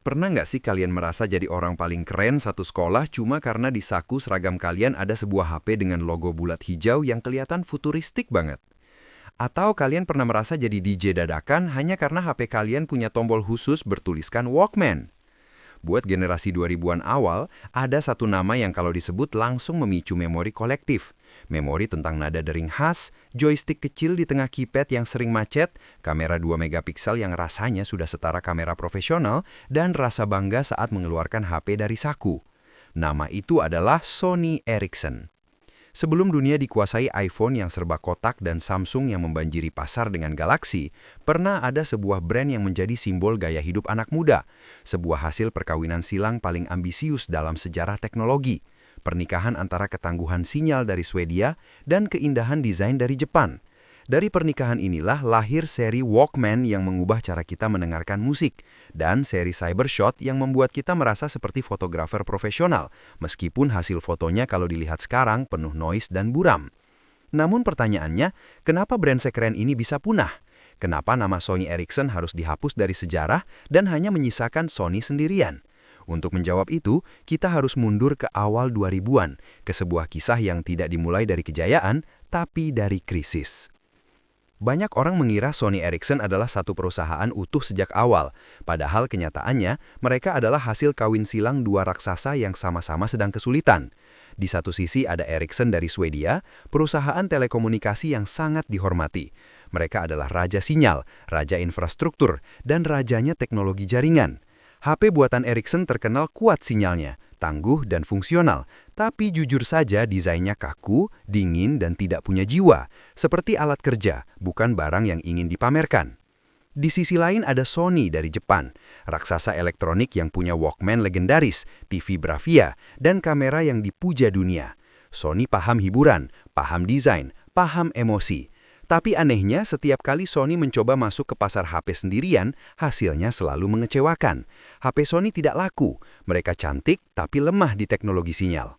Pernah nggak sih kalian merasa jadi orang paling keren satu sekolah cuma karena di saku seragam kalian ada sebuah HP dengan logo bulat hijau yang kelihatan futuristik banget? Atau kalian pernah merasa jadi DJ dadakan hanya karena HP kalian punya tombol khusus bertuliskan Walkman? Buat generasi 2000-an awal, ada satu nama yang kalau disebut langsung memicu memori kolektif. Memori tentang nada dering khas, joystick kecil di tengah keypad yang sering macet, kamera 2 megapiksel yang rasanya sudah setara kamera profesional, dan rasa bangga saat mengeluarkan HP dari saku. Nama itu adalah Sony Ericsson. Sebelum dunia dikuasai iPhone yang serba kotak dan Samsung yang membanjiri pasar dengan Galaxy, pernah ada sebuah brand yang menjadi simbol gaya hidup anak muda. Sebuah hasil perkawinan silang paling ambisius dalam sejarah teknologi. Pernikahan antara ketangguhan sinyal dari Swedia dan keindahan desain dari Jepang. Dari pernikahan inilah lahir seri Walkman yang mengubah cara kita mendengarkan musik, dan seri Cybershot yang membuat kita merasa seperti fotografer profesional, meskipun hasil fotonya kalau dilihat sekarang penuh noise dan buram. Namun pertanyaannya, kenapa brand sekeren ini bisa punah? Kenapa nama Sony Ericsson harus dihapus dari sejarah dan hanya menyisakan Sony sendirian? Untuk menjawab itu, kita harus mundur ke awal 2000-an, ke sebuah kisah yang tidak dimulai dari kejayaan, tapi dari krisis. Banyak orang mengira Sony Ericsson adalah satu perusahaan utuh sejak awal, padahal kenyataannya mereka adalah hasil kawin silang dua raksasa yang sama-sama sedang kesulitan. Di satu sisi ada Ericsson dari Swedia, perusahaan telekomunikasi yang sangat dihormati. Mereka adalah raja sinyal, raja infrastruktur, dan rajanya teknologi jaringan. HP buatan Ericsson terkenal kuat sinyalnya, tangguh dan fungsional, tapi jujur saja desainnya kaku, dingin, dan tidak punya jiwa, seperti alat kerja, bukan barang yang ingin dipamerkan. Di sisi lain ada Sony dari Jepang, raksasa elektronik yang punya Walkman legendaris, TV Bravia, dan kamera yang dipuja dunia. Sony paham hiburan, paham desain, paham emosi. Tapi anehnya, setiap kali Sony mencoba masuk ke pasar HP sendirian, hasilnya selalu mengecewakan. HP Sony tidak laku, mereka cantik tapi lemah di teknologi sinyal.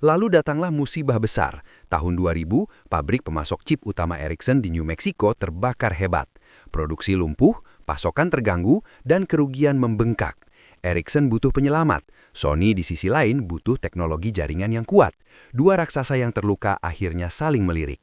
Lalu datanglah musibah besar. Tahun 2000, pabrik pemasok chip utama Ericsson di New Mexico terbakar hebat. Produksi lumpuh, pasokan terganggu, dan kerugian membengkak. Ericsson butuh penyelamat. Sony di sisi lain butuh teknologi jaringan yang kuat. Dua raksasa yang terluka akhirnya saling melirik.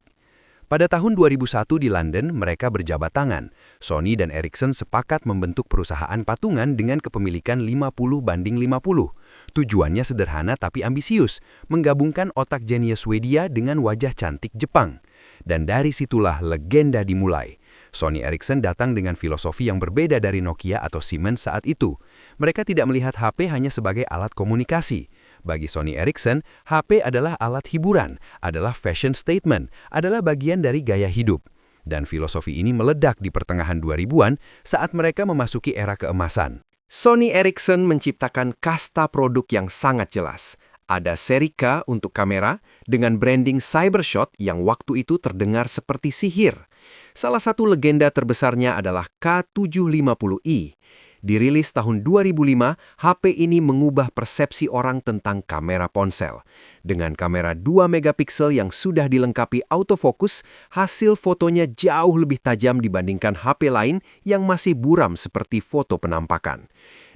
Pada tahun 2001 di London, mereka berjabat tangan. Sony dan Ericsson sepakat membentuk perusahaan patungan dengan kepemilikan 50/50. Tujuannya sederhana tapi ambisius, menggabungkan otak jenius Swedia dengan wajah cantik Jepang. Dan dari situlah legenda dimulai. Sony Ericsson datang dengan filosofi yang berbeda dari Nokia atau Siemens saat itu. Mereka tidak melihat HP hanya sebagai alat komunikasi. Bagi Sony Ericsson, HP adalah alat hiburan, adalah fashion statement, adalah bagian dari gaya hidup. Dan filosofi ini meledak di pertengahan 2000-an saat mereka memasuki era keemasan. Sony Ericsson menciptakan kasta produk yang sangat jelas. Ada seri K untuk kamera dengan branding Cybershot yang waktu itu terdengar seperti sihir. Salah satu legenda terbesarnya adalah K750i. Dirilis tahun 2005, HP ini mengubah persepsi orang tentang kamera ponsel. Dengan kamera 2 megapiksel yang sudah dilengkapi autofocus, hasil fotonya jauh lebih tajam dibandingkan HP lain yang masih buram seperti foto penampakan.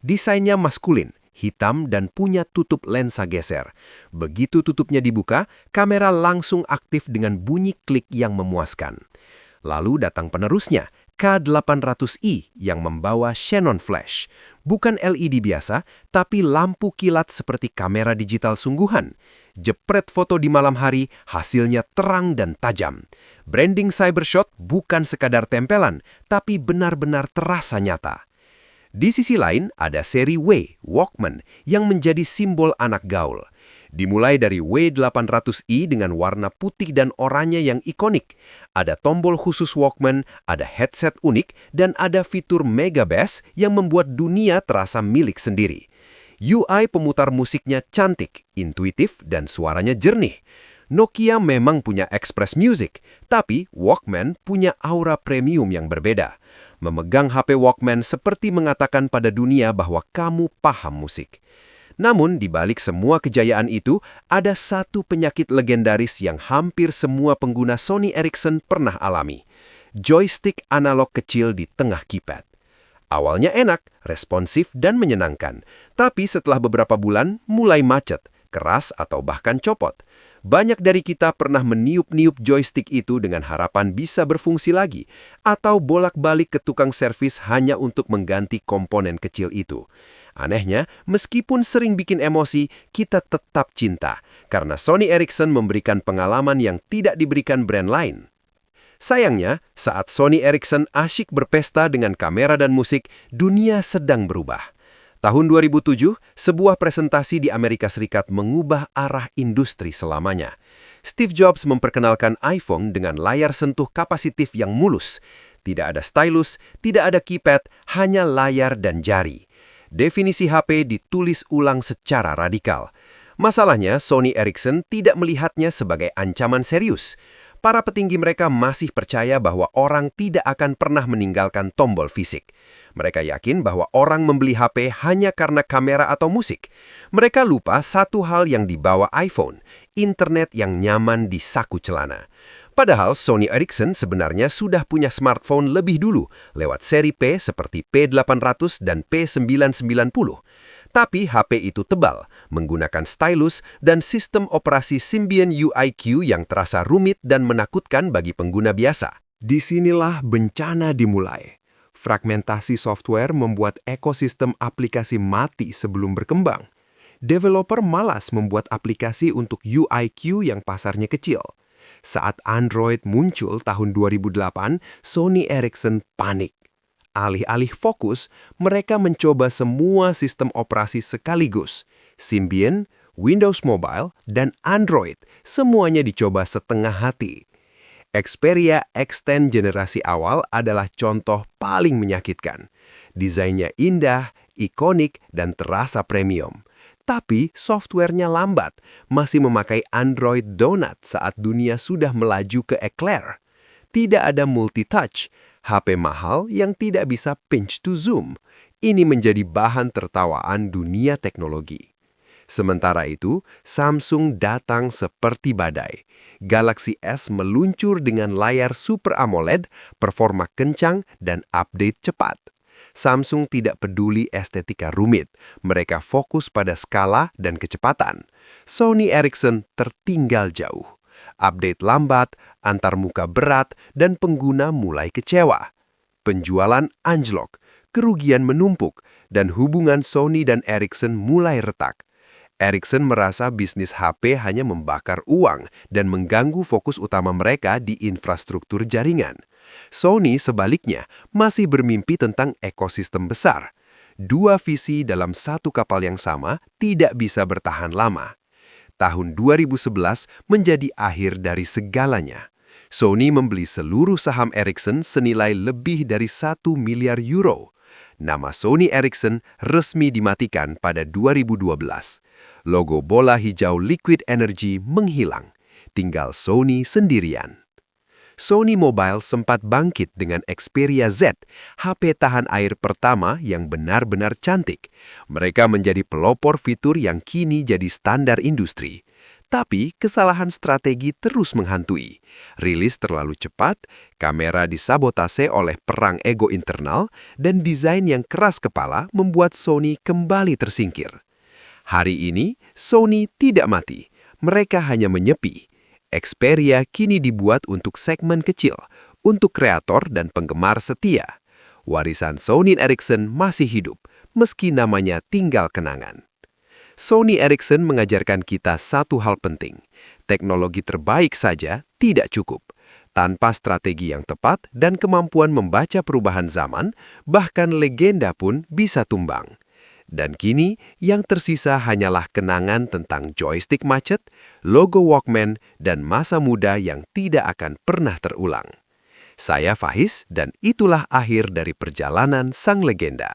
Desainnya maskulin, hitam dan punya tutup lensa geser. Begitu tutupnya dibuka, kamera langsung aktif dengan bunyi klik yang memuaskan. Lalu datang penerusnya, K800i yang membawa xenon flash. Bukan LED biasa, tapi lampu kilat seperti kamera digital sungguhan. Jepret foto di malam hari, hasilnya terang dan tajam. Branding Cybershot bukan sekadar tempelan, tapi benar-benar terasa nyata. Di sisi lain, ada seri W, Walkman, yang menjadi simbol anak gaul. Dimulai dari W800i dengan warna putih dan oranye yang ikonik. Ada tombol khusus Walkman, ada headset unik, dan ada fitur Mega Bass yang membuat dunia terasa milik sendiri. UI pemutar musiknya cantik, intuitif, dan suaranya jernih. Nokia memang punya Express Music, tapi Walkman punya aura premium yang berbeda. Memegang HP Walkman seperti mengatakan pada dunia bahwa kamu paham musik. Namun, di balik semua kejayaan itu, ada satu penyakit legendaris yang hampir semua pengguna Sony Ericsson pernah alami. Joystick analog kecil di tengah keypad. Awalnya enak, responsif, dan menyenangkan. Tapi setelah beberapa bulan, mulai macet, keras, atau bahkan copot. Banyak dari kita pernah meniup-niup joystick itu dengan harapan bisa berfungsi lagi, atau bolak-balik ke tukang servis hanya untuk mengganti komponen kecil itu. Anehnya, meskipun sering bikin emosi, kita tetap cinta, karena Sony Ericsson memberikan pengalaman yang tidak diberikan brand lain. Sayangnya, saat Sony Ericsson asyik berpesta dengan kamera dan musik, dunia sedang berubah. Tahun 2007, sebuah presentasi di Amerika Serikat mengubah arah industri selamanya. Steve Jobs memperkenalkan iPhone dengan layar sentuh kapasitif yang mulus. Tidak ada stylus, tidak ada keypad, hanya layar dan jari. Definisi HP ditulis ulang secara radikal. Masalahnya, Sony Ericsson tidak melihatnya sebagai ancaman serius. Para petinggi mereka masih percaya bahwa orang tidak akan pernah meninggalkan tombol fisik. Mereka yakin bahwa orang membeli HP hanya karena kamera atau musik. Mereka lupa satu hal yang dibawa iPhone, internet yang nyaman di saku celana. Padahal Sony Ericsson sebenarnya sudah punya smartphone lebih dulu, lewat seri P seperti P800 dan P990. Tapi HP itu tebal, menggunakan stylus dan sistem operasi Symbian UIQ yang terasa rumit dan menakutkan bagi pengguna biasa. Disinilah bencana dimulai. Fragmentasi software membuat ekosistem aplikasi mati sebelum berkembang. Developer malas membuat aplikasi untuk UIQ yang pasarnya kecil. Saat Android muncul tahun 2008, Sony Ericsson panik. Alih-alih fokus, mereka mencoba semua sistem operasi sekaligus. Symbian, Windows Mobile, dan Android, semuanya dicoba setengah hati. Xperia X10 generasi awal adalah contoh paling menyakitkan. Desainnya indah, ikonik, dan terasa premium. Tapi softwarenya lambat, masih memakai Android Donut saat dunia sudah melaju ke Eclair. Tidak ada multi-touch, HP mahal yang tidak bisa pinch to zoom. Ini menjadi bahan tertawaan dunia teknologi. Sementara itu, Samsung datang seperti badai. Galaxy S meluncur dengan layar Super AMOLED, performa kencang, dan update cepat. Samsung tidak peduli estetika rumit. Mereka fokus pada skala dan kecepatan. Sony Ericsson tertinggal jauh. Update lambat, antarmuka berat, dan pengguna mulai kecewa. Penjualan anjlok, kerugian menumpuk, dan hubungan Sony dan Ericsson mulai retak. Ericsson merasa bisnis HP hanya membakar uang dan mengganggu fokus utama mereka di infrastruktur jaringan. Sony sebaliknya masih bermimpi tentang ekosistem besar. Dua visi dalam satu kapal yang sama tidak bisa bertahan lama. Tahun 2011 menjadi akhir dari segalanya. Sony membeli seluruh saham Ericsson senilai lebih dari 1 miliar euro. Nama Sony Ericsson resmi dimatikan pada 2012. Logo bola hijau Liquid Energy menghilang. Tinggal Sony sendirian. Sony Mobile sempat bangkit dengan Xperia Z, HP tahan air pertama yang benar-benar cantik. Mereka menjadi pelopor fitur yang kini jadi standar industri. Tapi kesalahan strategi terus menghantui. Rilis terlalu cepat, kamera disabotase oleh perang ego internal, dan desain yang keras kepala membuat Sony kembali tersingkir. Hari ini, Sony tidak mati. Mereka hanya menyepi. Xperia kini dibuat untuk segmen kecil, untuk kreator dan penggemar setia. Warisan Sony Ericsson masih hidup, meski namanya tinggal kenangan. Sony Ericsson mengajarkan kita satu hal penting. Teknologi terbaik saja tidak cukup. Tanpa strategi yang tepat dan kemampuan membaca perubahan zaman, bahkan legenda pun bisa tumbang. Dan kini, yang tersisa hanyalah kenangan tentang joystick macet, logo Walkman, dan masa muda yang tidak akan pernah terulang. Saya Faiz, dan itulah akhir dari perjalanan sang legenda.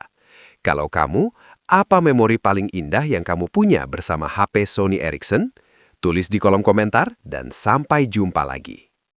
Kalau kamu, apa memori paling indah yang kamu punya bersama HP Sony Ericsson? Tulis di kolom komentar, dan sampai jumpa lagi.